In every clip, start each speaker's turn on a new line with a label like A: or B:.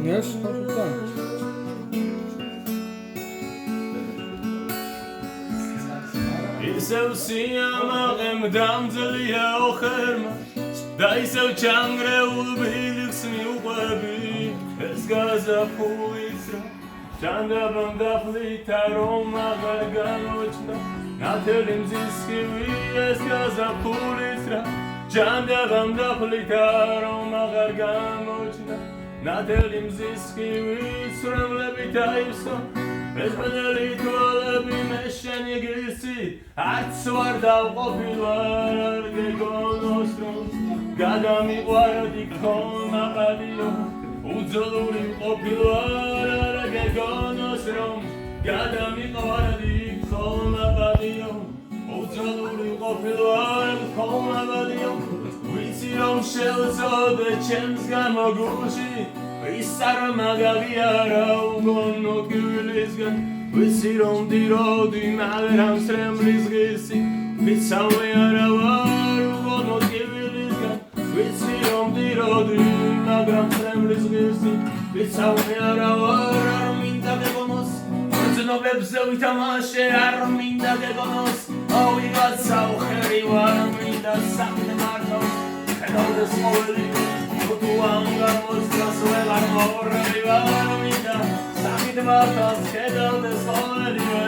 A: Yes, ხალხთან.
B: ისევ სიამაყემ დამძლია ოხერმა და ისევ ჩანგრეულ ბილიქს მიუყვები ეს გაზაფხულის რა ჭანდაბამ დაფლითა რომ აღარ გამოჩნდა ნათელი მზის ხივი ეს გაზაფხულის რა ჭანდაბამ დაფლითა რომ აღარ გამოჩნდა ნათელი მზის ხივი სრემლებით აივსო ეს ბნელი თვალები მე შენი გიცი არც ვარ დავყოფილვარ არ გეგონოს რომ გადამიყვარდი ხომაყადიო უძოლური ყოფილვარ არ გეგონოს რომ გადამიყვარდი ხომაყადიო უძოლური ყოფილვარ ხომაყადიო ვიცი რომ შევწოდე ჩემს გამოგულში ის არ მაგაღიარა უგონო კივილისგან ვიცი რომ დიროდი მაგრამ სრემლის ღირსი ვიცავე არა ვარ უგონო კივილისგან ვიცი რომ დიროდი მაგრამ სრემლის ღირსი ვიცავე არა ვარ არ მინდა გეგონოს ძნობებზე ვითამაშე არ მინდა გეგონოს ავიღაცა უხერი ვარ მინდა საქმე მარტოს ხედავდეს ყოველი Tu angamos tras el amor rivalmida Sakit matas quedal de solerive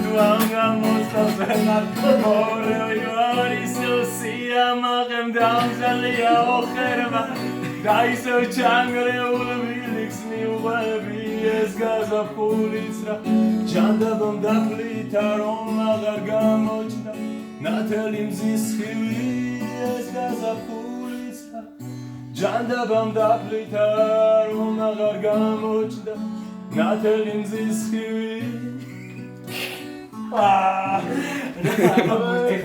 B: Tu angamos tras el amor rivalmida Sia magem damzalia ocherva Daiso changre ulvilix mi uvevi Es gaza pulisra Chandabam daplita Roma gargamochna Natelim zischivi Es gaza pulisra Chandabam daplita Roma gargamochna Natelim zischivi